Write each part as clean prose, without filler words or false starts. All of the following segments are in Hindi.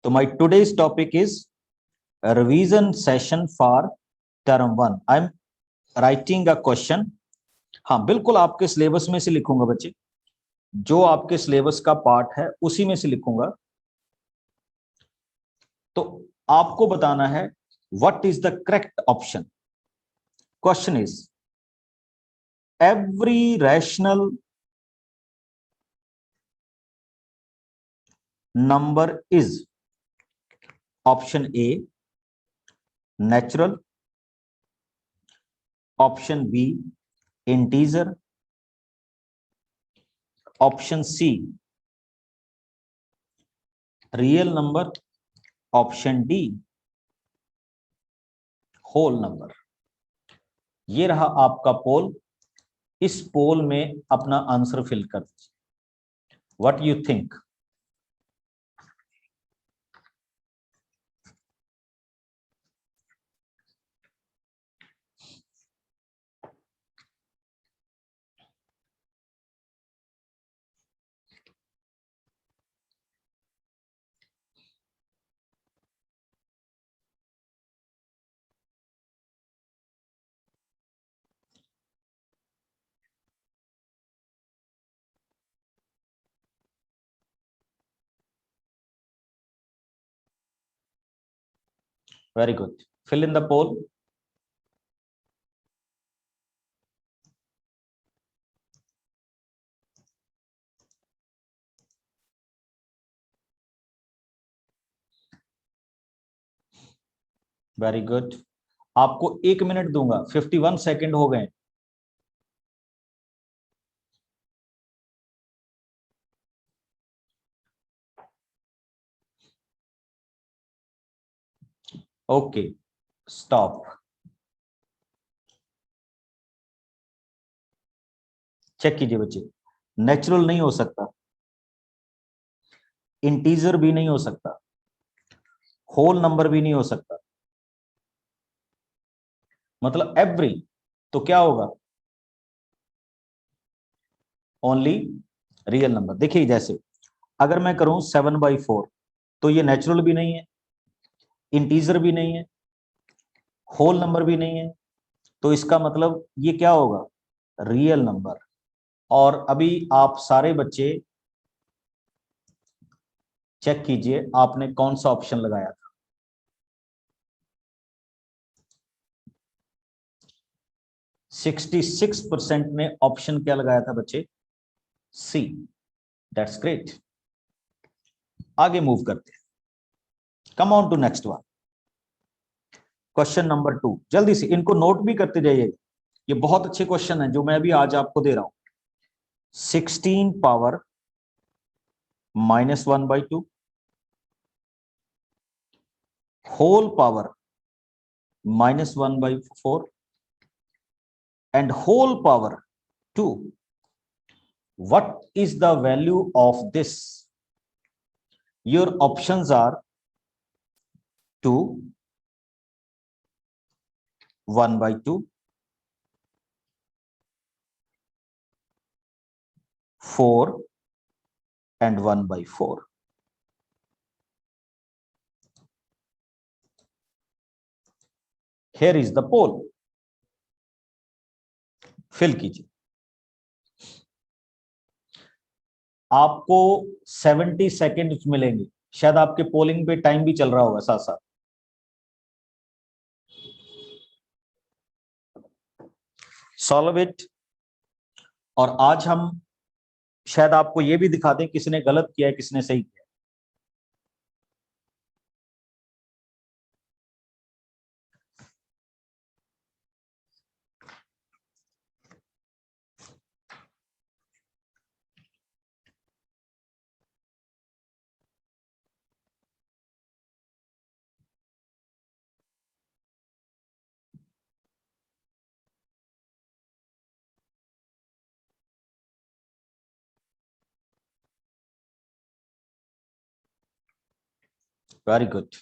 तो my today's topic is revision session for term 1। I am writing a question. हाँ बिल्कुल आपके सिलेबस में से लिखूंगा बच्चे, जो आपके सिलेबस का पार्ट है उसी में से लिखूंगा। तो आपको बताना है what is the correct option. Question is every rational number is option A natural, option B integer, option C real number, option D whole number. ये रहा आपका पोल। इस पोल में अपना आंसर फिल कर दीजिए। What you think? Very good, fill in the poll. Very good, आपको 1 मिनट दूंगा, 51 सेकेंड हो गए। Okay, stop. चेक कीजिए बच्चे, नेचुरल नहीं हो सकता, इंटीजर भी नहीं हो सकता, होल नंबर भी नहीं हो सकता, मतलब एवरी। तो क्या होगा? Only real number. देखिए जैसे अगर मैं करूं 7/4 तो ये नेचुरल भी नहीं है, इंटीजर भी नहीं है, होल नंबर भी नहीं है। तो इसका मतलब ये क्या होगा? Real number. और अभी आप सारे बच्चे चेक कीजिए आपने कौन सा ऑप्शन लगाया था। 66% ने ऑप्शन क्या लगाया था बच्चे? सी। That's great. आगे मूव करते हैं। Come on to next one. Question number 2, जल्दी से इनको नोट भी करते जाइए। ये बहुत अच्छे क्वेश्चन है जो मैं भी आज आपको दे रहा हूं। 16 power -1/2 whole power -1/4 and whole power 2. What is the value of this? Your options are 2, 1/2, 4 and 1/4. Here is the poll. Fill कीजिए। आपको 70 सेकेंड मिलेंगे। शायद आपके पोलिंग पे टाइम भी चल रहा होगा साथ साथ। Solve it. और आज हम शायद आपको यह भी दिखा दें किसने गलत किया है किसने सही किया। Very good.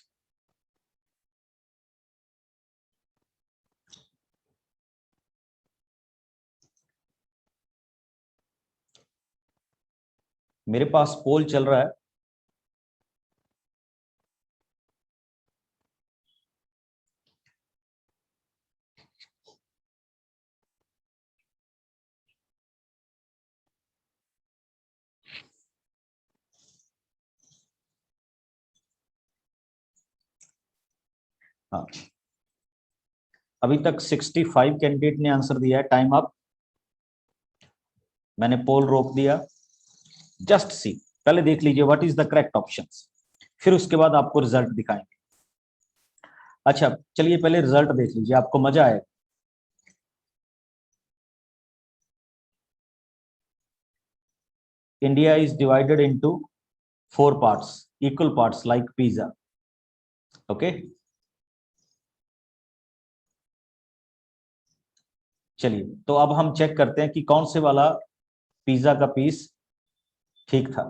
मेरे पास पोल चल रहा है। हाँ, अभी तक 65 कैंडिडेट ने आंसर दिया है। Time up. मैंने पोल रोक दिया। जस्ट सी, पहले देख लीजिए what is the correct option, फिर उसके बाद आपको रिजल्ट दिखाएंगे। अच्छा चलिए पहले रिजल्ट देख लीजिए, आपको मजा आएगा। India is divided into 4 parts, equal parts like pizza. Okay. चलिए तो अब हम चेक करते हैं कि कौन से वाला पिज्जा का पीस ठीक था।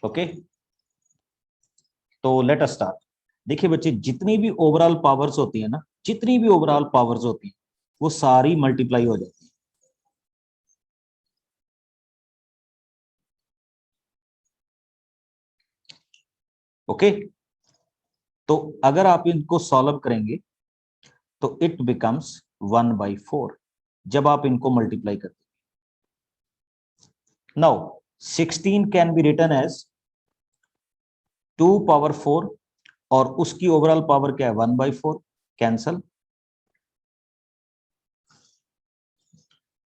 ओके, तो लेट अस स्टार्ट। देखिए बच्चे, जितनी भी ओवरऑल पावर्स होती है ना, जितनी भी ओवरऑल पावर्स होती है वो सारी मल्टीप्लाई हो जाती है। ओके, तो अगर आप इनको सॉल्व करेंगे तो इट बिकम्स 1/4 जब आप इनको मल्टीप्लाई करते हैं। Now 16 can be written as 2/4 और उसकी ओवरऑल पावर क्या है 1/4, कैंसल।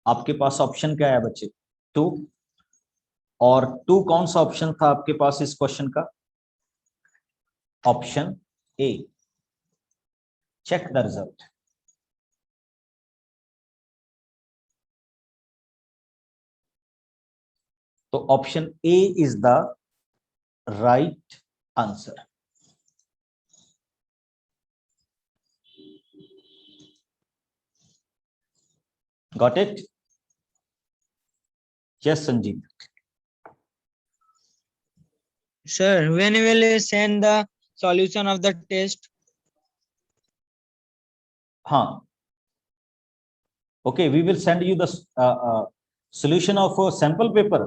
आपके पास ऑप्शन क्या है बच्चे 2, और 2 कौन सा ऑप्शन था आपके पास इस क्वेश्चन का, option A. Check the result. तो option A is the right answer. Got it? Yes Sanjeev. Sir, when will you send the solution of the test? हाँ, okay, we will send you the solution of a sample paper.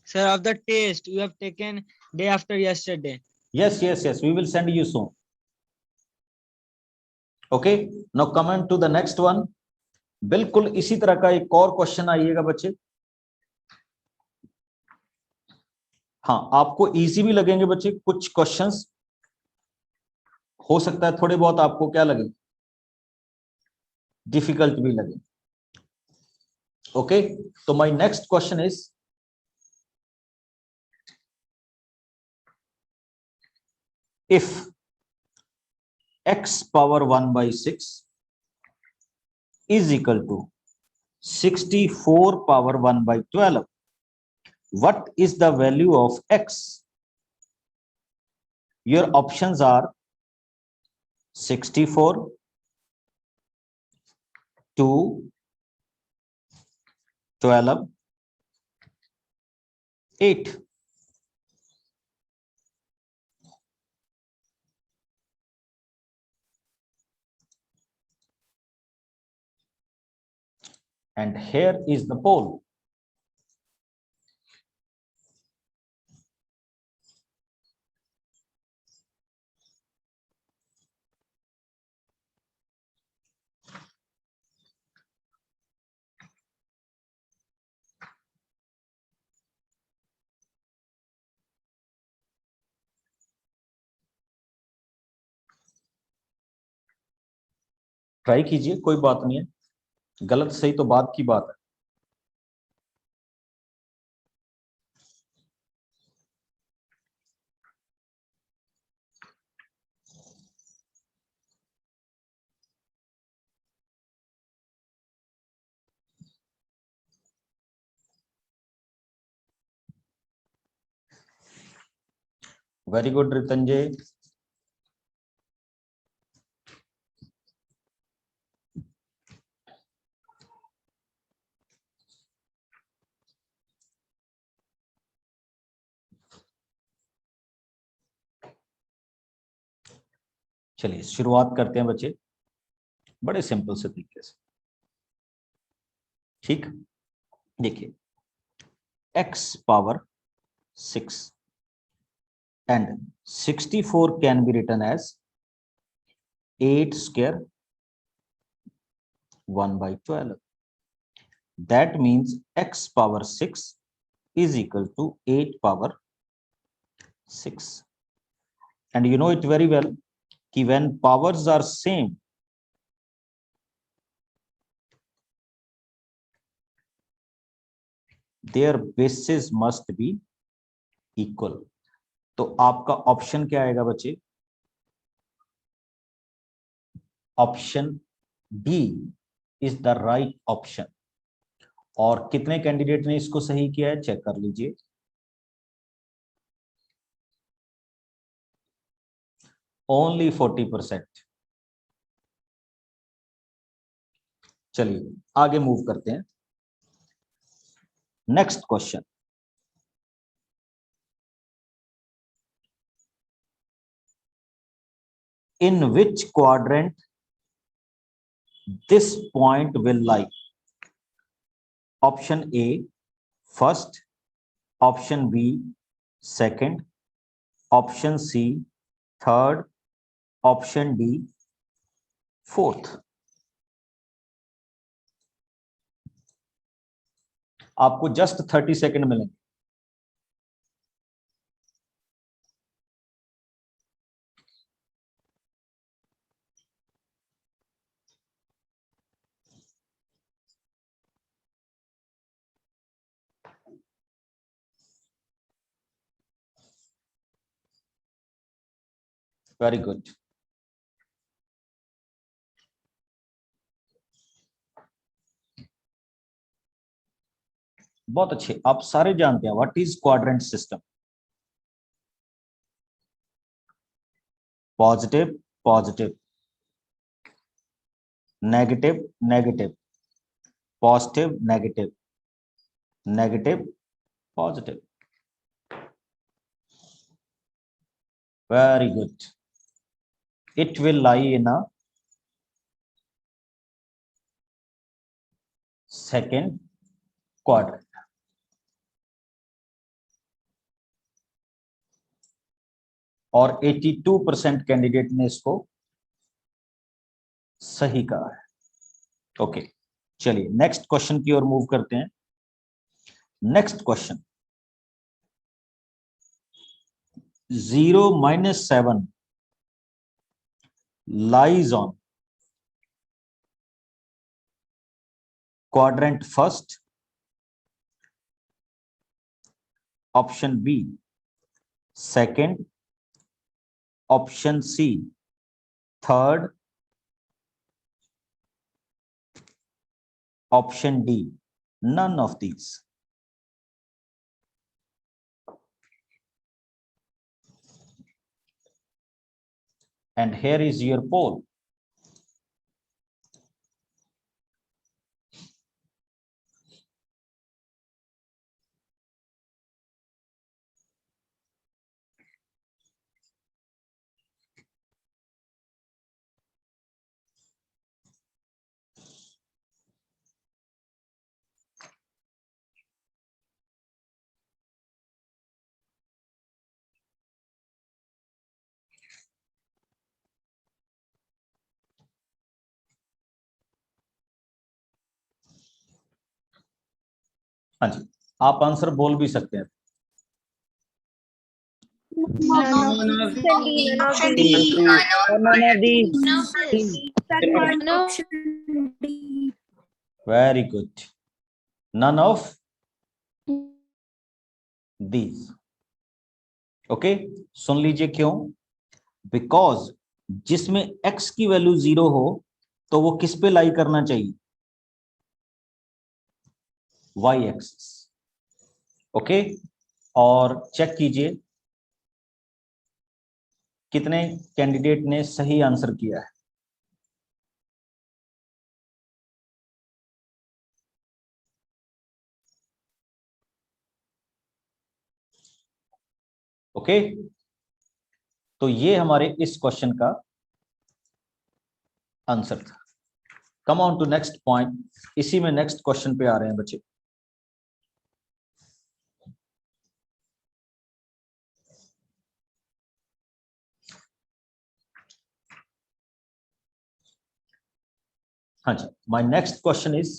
Sir, of the test you have taken day after yesterday. Yes, yes, yes, we will send you soon. Okay, now comment to the next one. बिल्कुल इसी तरह का एक और क्वेश्चन आइएगा बच्चे। हाँ, आपको इजी भी लगेंगे बच्चे कुछ क्वेश्चंस, हो सकता है थोड़े बहुत आपको क्या लगे, डिफिकल्ट भी लगे। ओके, तो my next question is, if x power 1/6 is equal to 64 power 1/12, what is the value of x? Your options are 64, 2, 12, 8. And here is the poll. Try कीजिए, कोई बात नहीं है, गलत सही तो बात की बात है। Very good Ritanjay. चलिए शुरुआत करते हैं बच्चे, बड़े सिंपल से तरीके से। ठीक, देखिए x power 6 and 64 can be written as 8 square 1/12. That means x power 6 is equal to 8 power 6. and you know it very well कि when powers are same, their bases must be equal. तो आपका ऑप्शन क्या आएगा बच्चे? Option D is the right option. और कितने कैंडिडेट ने इसको सही किया है चेक कर लीजिए। ओनली 40%। चलिए आगे मूव करते हैं। Next question, in which quadrant this point will lie? Option A first, option B second, option C third, option D fourth. आपको जस्ट 30 सेकंड मिलेंगे। Very good. बहुत अच्छे, आप सारे जानते हैं what is quadrant system. Positive positive, negative negative, positive negative, negative positive. Very good. It will lie in a second quadrant. और 82% कैंडिडेट ने इसको सही कहा है। ओके चलिए नेक्स्ट क्वेश्चन की ओर मूव करते हैं। Next question, 0 - 7 lies on quadrant first, option B second, option C third, option D none of these. And here is your poll. हाँ जी, आप आंसर बोल भी सकते हैं। Very good, none of these. Okay सुन लीजिए क्यों? बिकॉज जिसमें x की वैल्यू 0 हो तो वो किस पे लाई करना चाहिए? y axis. ओके और चेक कीजिए कितने कैंडिडेट ने सही आंसर किया है। ओके तो ये हमारे इस क्वेश्चन का आंसर था। Come on to next point, इसी में नेक्स्ट क्वेश्चन पे आ रहे हैं बच्चे। हाँ जी, my next question is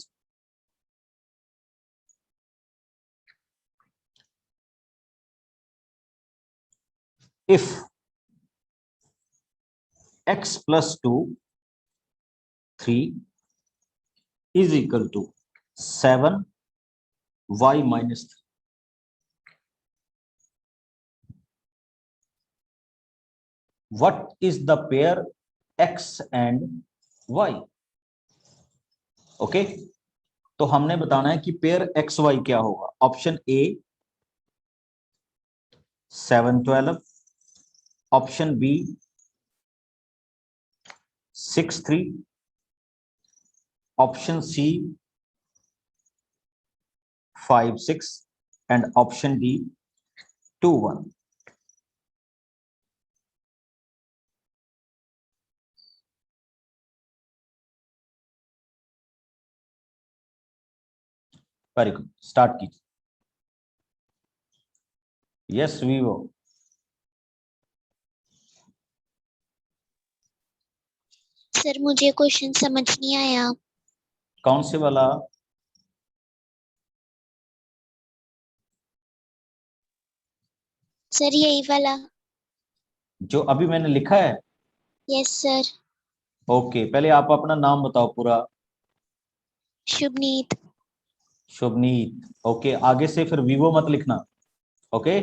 if x plus 2 3 is equal to 7 y minus 3. What is the pair x and y? Okay, तो हमने बताना है कि पेयर एक्स वाई क्या होगा. Option A 7 12, option B 6 3, option C 5 6 and option D 2 1. Very good, start कीजिए. Yes Vivo. सर मुझे क्वेश्चन समझ नहीं आया. कौन से वाला? सर यही वाला. जो अभी मैंने लिखा है? Yes sir. ओके, पहले आप अपना नाम बताओ पूरा. शुभनीत. शुभनीत. ओके, आगे से फिर वीवो मत लिखना. ओके.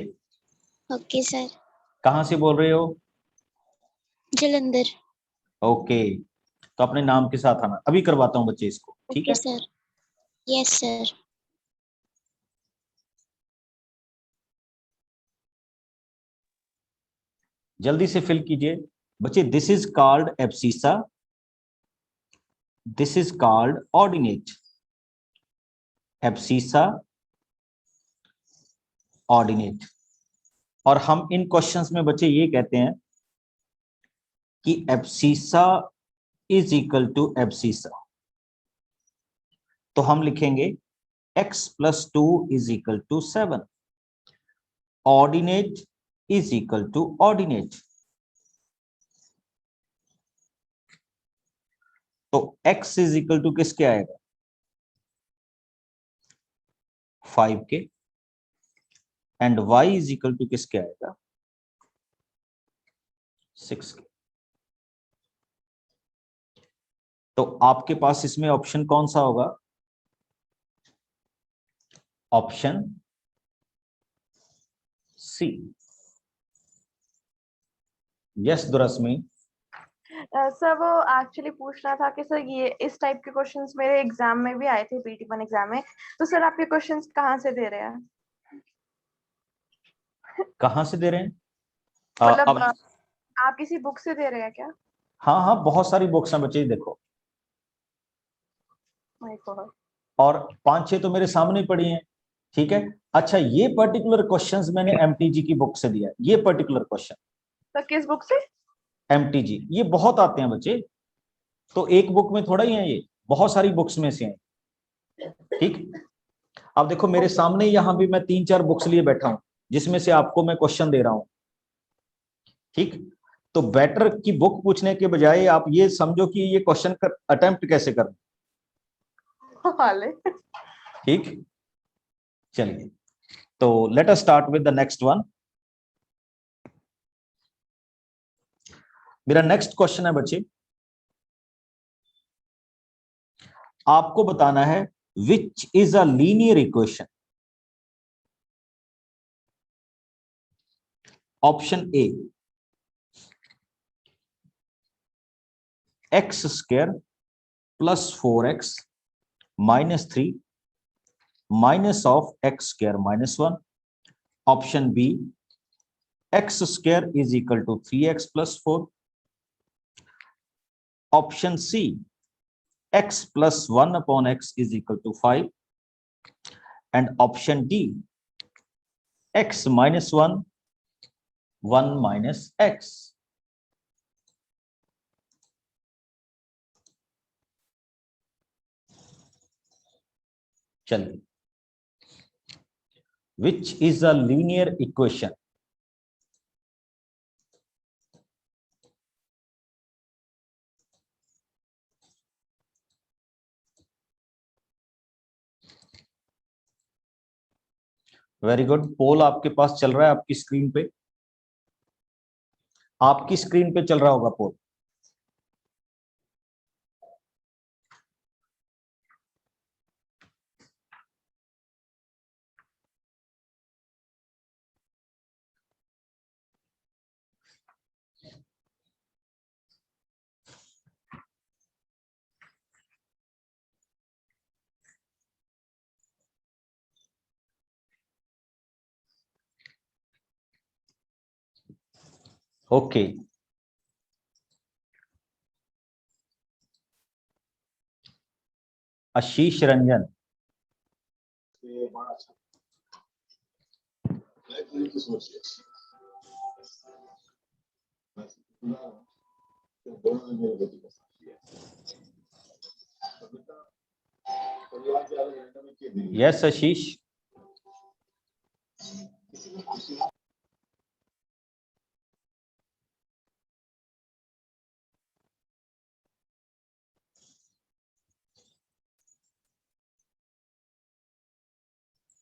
Okay sir. कहाँ से बोल रहे हो? जलंधर. ओके, तो अपने नाम के साथ आना. अभी करवाता हूँ बच्चे इसको, ठीक ओके है? सर. Yes sir. जल्दी से फिल कीजिए बच्चे. This is called abscissa, this is called ordinate. Abscissa, ordinate. और हम इन क्वेश्चंस में बच्चे ये कहते हैं कि abscissa is equal to abscissa. तो हम लिखेंगे x plus 2 is equal to 7. Ordinate is equal to ordinate. तो x is equal to किसके आएगा? 5 के. And y is equal to किसके आएगा? 6 के. तो आपके पास इसमें ऑप्शन कौन सा होगा? Option C. यस दुरस्मी. सर वो एक्चुअली पूछना था कि सर ये इस टाइप के क्वेश्चंस मेरे एग्जाम में भी आए थे, PT1 एग्जाम में. तो सर आप ये क्वेश्चंस कहाँ से दे रहे हैं? कहाँ से दे रहे हैं? मतलब आप किसी बुक से दे रहे हैं क्या? हाँ हाँ, बहुत सारी बुक्स हैं बच्चे, देखो. My God. और 5-6 तो मेरे सामने पड़ी हैं, ठीक है? अच्छा, ये पर्टिकुलर क्वेश्चंस मैंने MTG की बुक से दिया. ये पर्टिकुलर क्वेश्चन तो किस बुक से? MTG. ये बहुत आते हैं बच्चे, तो एक बुक में थोड़ा ही है, ये बहुत सारी बुक्स में से हैं. ठीक, अब देखो मेरे सामने यहाँ भी मैं 3-4 बुक्स लिए बैठा हूं, जिसमें से आपको मैं क्वेश्चन दे रहा हूं. ठीक, तो बेटर की बुक पूछने के बजाय आप ये समझो कि ये क्वेश्चन कर अटेम्प्ट कैसे करना. ठीक, चलिए, तो let us start with the next one. मेरा नेक्स्ट क्वेश्चन है बच्चे, आपको बताना है which is a linear equation. Option A x square plus 4x minus 3 minus of x square minus 1. Option B x square is equal to 3x plus 4. Option C x plus 1 upon x is equal to 5. And option D x minus 1 1 minus x. चलिए, which is a linear equation? Very good. Poll आपके पास चल रहा है आपकी स्क्रीन पे, आपकी स्क्रीन पे चल रहा होगा पोल. ओके, आशीष रंजन, यस आशीष,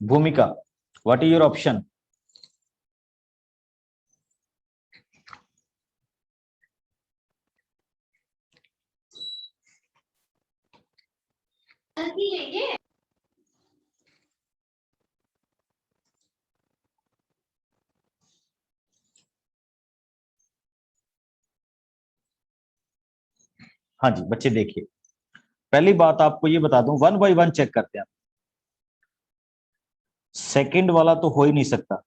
भूमिका, व्हाट इज योर ऑप्शन? हाँ जी बच्चे देखिए, पहली बात आपको ये बता दूं, 1 बाय 1 चेक करते हैं। सेकंड वाला तो हो ही नहीं सकता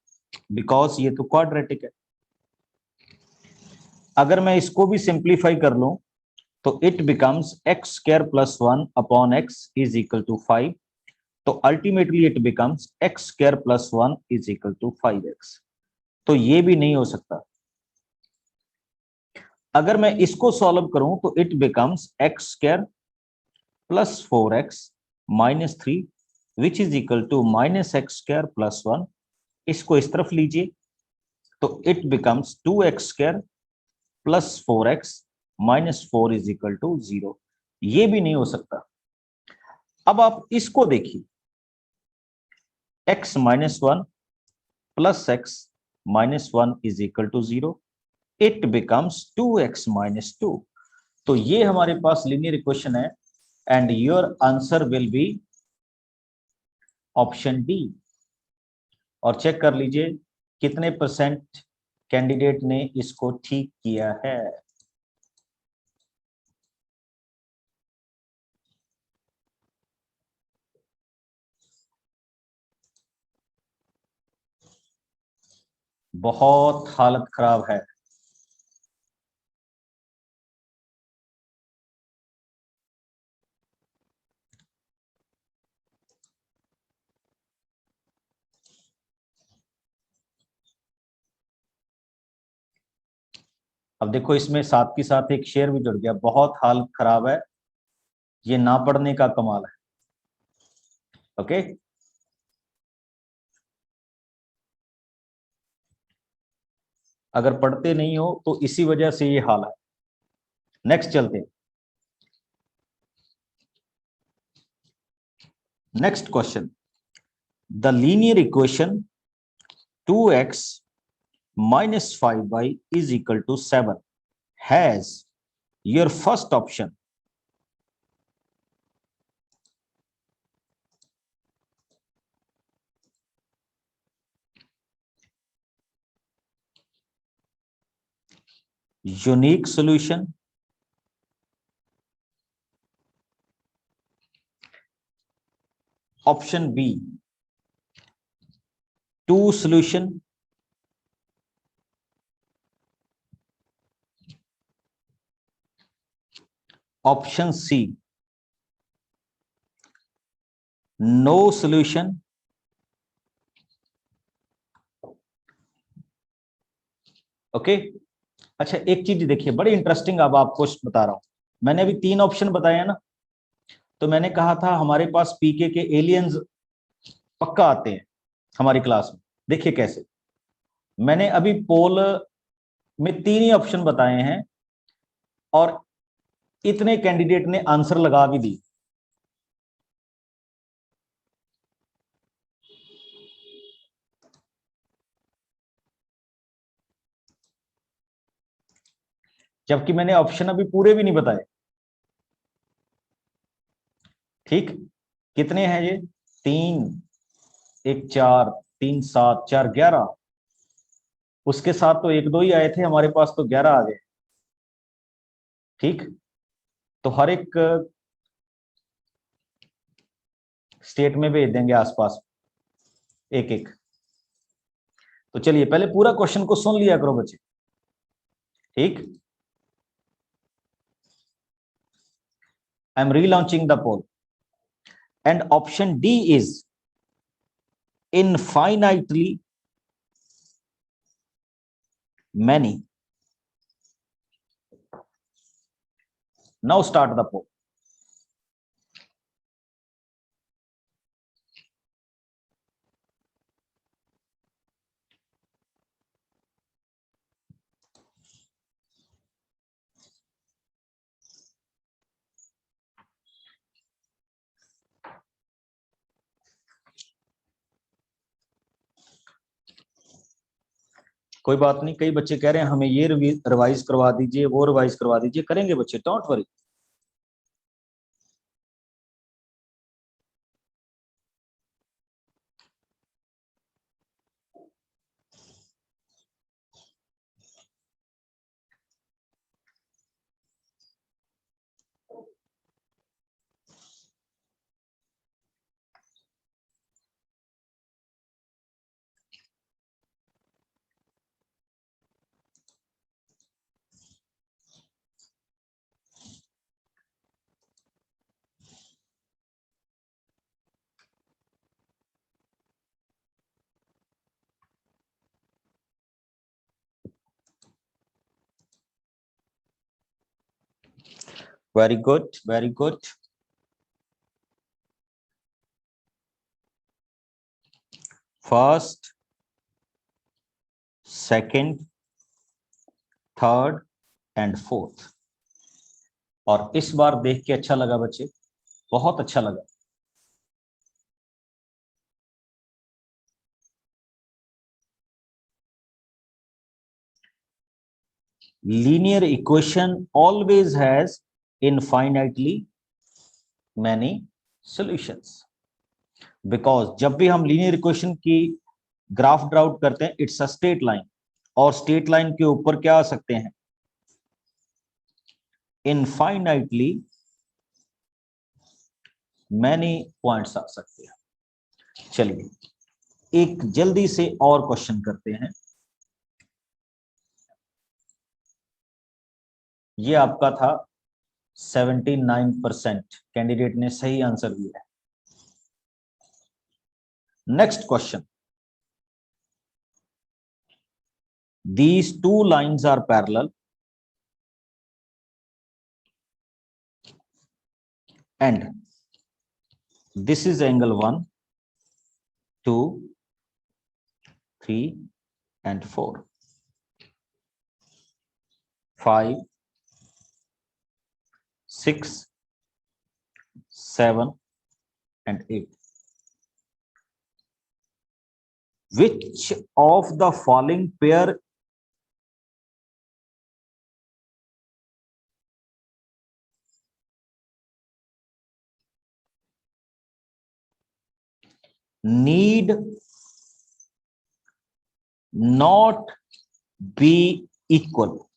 बिकॉज ये तो क्वाड्रेटिक है। अगर मैं इसको भी सिंप्लीफाई कर लूं तो it becomes x square plus 1 upon x is equal to 5। तो ultimately it becomes x square plus 1 is equal to 5x। तो ये भी नहीं हो सकता। अगर मैं इसको सॉल्व करूं तो it becomes x square plus 4x minus 3 which is equal to minus x square plus 1। इसको इस तरफ लीजिए तो इट बिकम्स 2x स्क्वायर plus 4x minus 4 is equal to 0। ये भी नहीं हो सकता। अब आप इसको देखिए, x minus 1 plus x minus 1 is equal to 0। It becomes 2x minus 2। तो ये हमारे पास लीनियर इक्वेशन है and your answer will be option D. और चेक कर लीजिए कितने परसेंट कैंडिडेट ने इसको ठीक किया है। बहुत हालत खराब है। अब देखो इसमें साथ के साथ एक शेर भी जुड़ गया, बहुत हालत खराब है, ये ना पढ़ने का कमाल है। ओके अगर पढ़ते नहीं हो तो इसी वजह से ये हाल है। नेक्स्ट चलते हैं। Next question, the linear equation 2x minus 5y is equal to 7 has your first option unique solution, option B 2 solution, option C no solution, okay अच्छा एक चीज देखिए बड़ी इंटरेस्टिंग, अब आपको बता रहा हूं। मैंने अभी 3 ऑप्शन बताया ना, तो मैंने कहा था हमारे पास पीके के एलियंस पक्का आते हैं हमारी क्लास में। देखिए कैसे, मैंने अभी पोल में 3 ही ऑप्शन बताए हैं और इतने कैंडिडेट ने आंसर लगा भी दी। जबकि मैंने ऑप्शन अभी पूरे भी नहीं बताए। ठीक, कितने हैं ये? 3, 1 4, 3 7, 4 11। उसके साथ तो 1 2 ही आए थे, हमारे पास तो 11 आ गए। ठीक, तो हर एक स्टेट में भेज देंगे आसपास एक एक। तो चलिए पहले पूरा क्वेश्चन को सुन लिया करो बच्चे। ठीक, I am relaunching the poll and option D is infinitely many. Now start the poll. कोई बात नहीं, कई बच्चे कह रहे हैं हमें ये रिवाइज करवा दीजिए, वो रिवाइज करवा दीजिए, करेंगे बच्चे, don't worry. Very good, very good. First, second, third and fourth. और इस बार देख के अच्छा लगा बच्चे, बहुत अच्छा लगा। Linear equation always has infinitely many solutions. Because जब भी हम लीनियर इक्वेशन की ग्राफ ड्राउट करते हैं, इट्स अ स्ट्रेट लाइन, और स्ट्रेट लाइन के ऊपर क्या आ सकते हैं, इनफाइनाइटली मैनी पॉइंट्स आ सकते हैं। चलिए एक जल्दी से और क्वेश्चन करते हैं। ये आपका था 79% कैंडिडेट ने सही आंसर दिया है। Next question, these two lines are parallel and this is angle 1, 2, 3 and 4, 5, 6, 7 and 8. Which of the following pair need not be equal?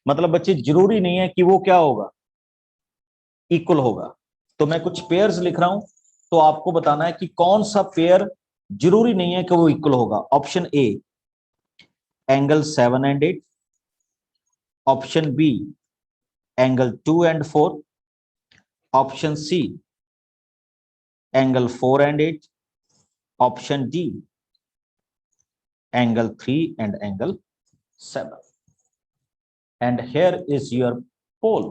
मतलब बच्चे जरूरी नहीं है कि वो क्या होगा, इक्वल होगा। तो मैं कुछ पेयर्स लिख रहा हूं, तो आपको बताना है कि कौन सा पेयर जरूरी नहीं है कि वो इक्वल होगा। Option A angle 7 and 8, option B angle 2 and 4, option C angle 4 and 8, option D angle 3 and angle 7. And here is your poll.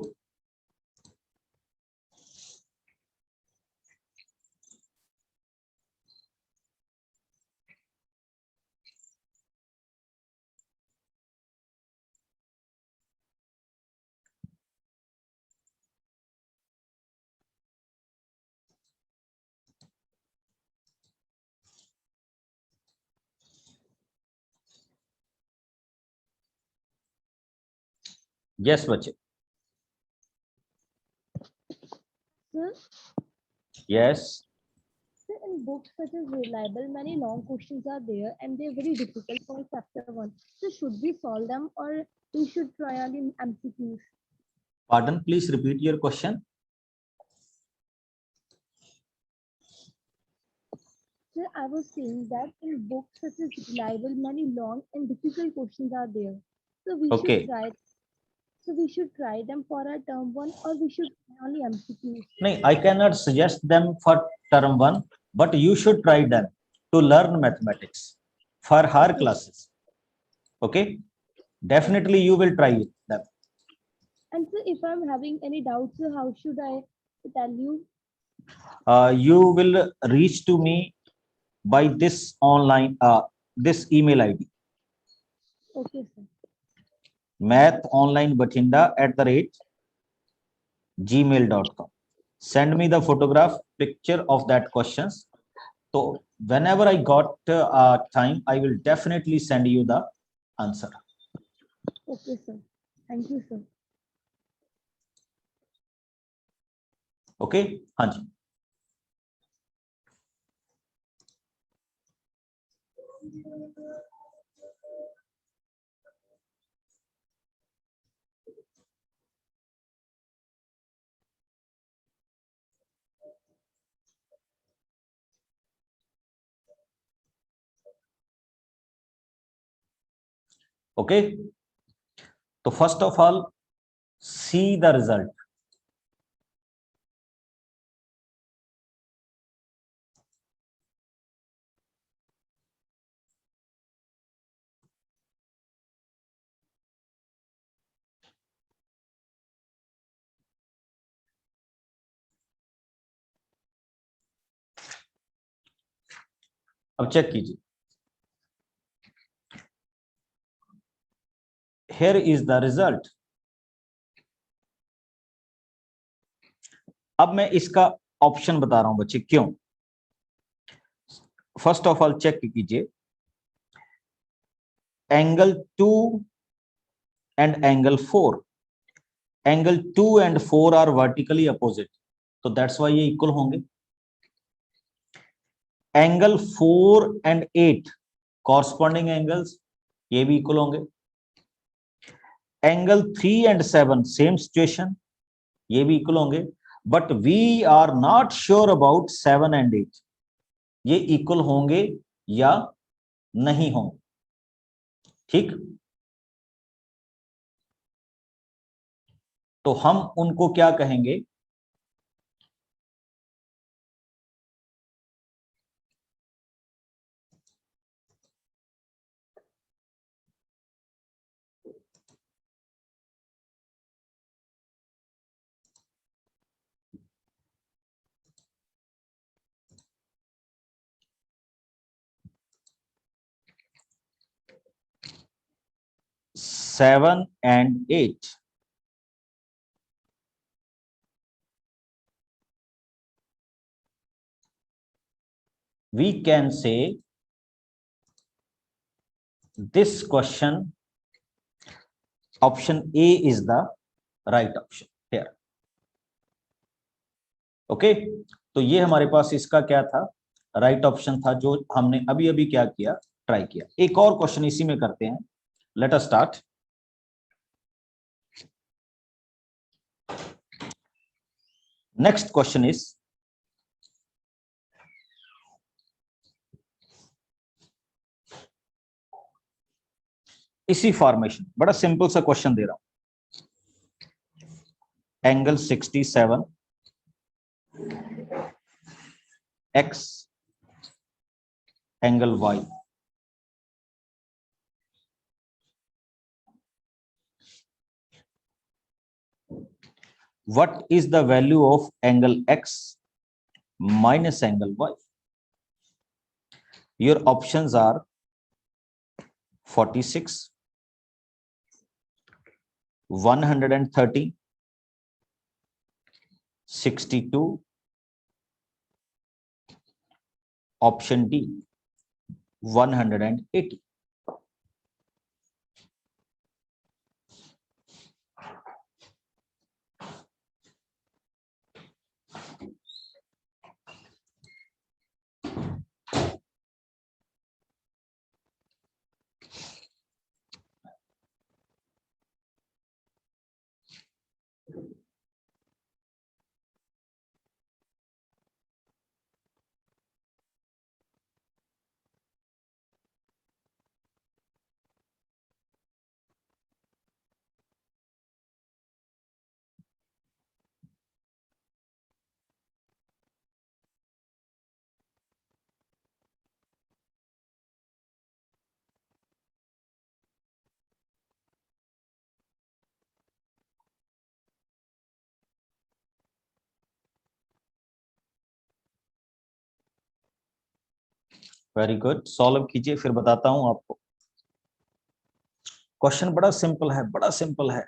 Yes, बच्चे। Sir, Yes. sir, in books such as Reliable, many long questions are there and they're very difficult for chapter 1. So should we solve them or we should try only in MCQs? Pardon, please repeat your question. Sir, I was saying that in books such as reliable, many long and difficult questions are there. So we should Okay. try. So we should try them for our term one, or we should try only MCQs. No, I cannot suggest them for term one, but you should try them to learn mathematics for her Okay. classes. Okay, definitely you will try them. And so if I'm having any doubts, so how should I tell you? You will reach to me by this online, this email ID, Okay, sir. mathonlinebathinda@gmail.com. Send me the photograph picture of that questions. So whenever I got time, I will definitely send you the answer. Okay, sir. Thank you, sir. Okay, हाँ जी. Okay, so first of all, see the result. अब चेक कीजिए. Here is the result. अब मैं इसका ऑप्शन बता रहा हूं बच्चे, क्यों. फर्स्ट ऑफ ऑल चेक कीजिए, angle 2 and angle 4, angle 2 and 4 are vertically opposite, तो दैट्स वाई ये इक्वल होंगे. एंगल 4 एंड 8 कॉरस्पॉन्डिंग एंगल्स, ये भी इक्वल होंगे. एंगल 3 एंड 7 सेम सिचुएशन, ये भी इक्वल होंगे. But we are not sure about 7 and 8, ये इक्वल होंगे या नहीं होंगे. ठीक, तो हम उनको क्या कहेंगे, seven and 8. We can say this question, option A is the right option here. Okay, तो ये हमारे पास इसका क्या था, राइट ऑप्शन था, जो हमने अभी अभी क्या किया, ट्राई किया. एक और क्वेश्चन इसी में करते हैं. Late us start. Next question is, इसी फॉर्मेशन, बड़ा सिंपल सा क्वेश्चन दे रहा हूं. Angle 67, x angle y. What is the value of angle x minus angle y? Your options are 46, 130, 62, option D 180. Very good, solve कीजिए फिर बताता हूं आपको। क्वेश्चन बड़ा सिंपल है, बड़ा सिंपल है।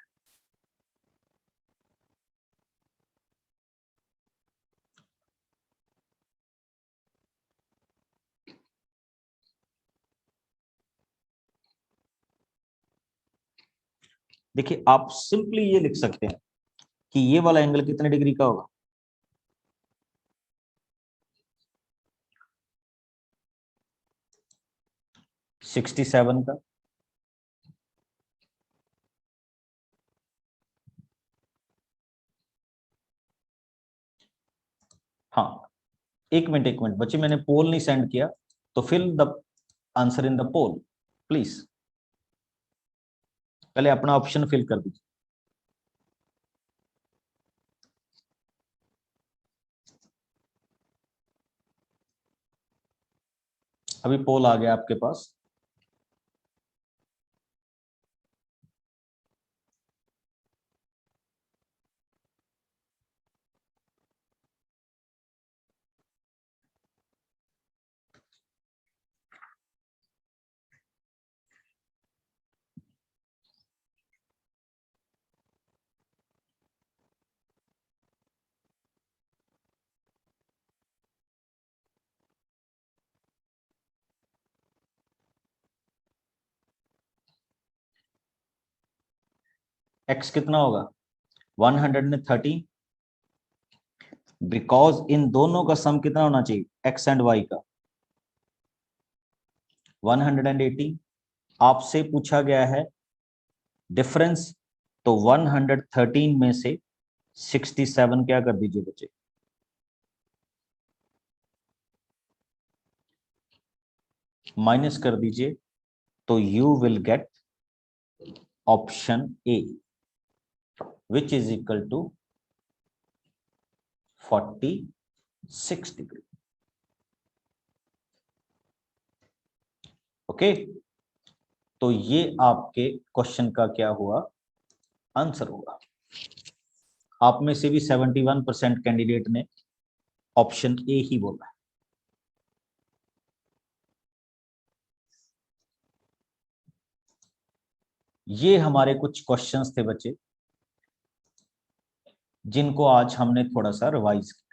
देखिए आप सिंपली ये लिख सकते हैं कि ये वाला एंगल कितने डिग्री का होगा, 67 का। हाँ, एक मिनट बच्चे, मैंने पोल नहीं सेंड किया, तो fill the answer in the poll please. पहले अपना ऑप्शन फिल कर दीजिए। अभी पोल आ गया आपके पास। एक्स कितना होगा, 113, बिकॉज इन दोनों का सम कितना होना चाहिए, एक्स एंड वाई का, 180। आपसे पूछा गया है डिफरेंस, तो 113 में से 67 क्या कर दीजिए बच्चे, माइनस कर दीजिए, तो you will get option A which is equal to 46 degree. Okay, तो ये आपके क्वेश्चन का क्या हुआ, आंसर होगा। आप में से भी 71% कैंडिडेट ने ऑप्शन ए ही बोला है। ये हमारे कुछ क्वेश्चंस थे बच्चे, जिनको आज हमने थोड़ा सा रिवाइज किया।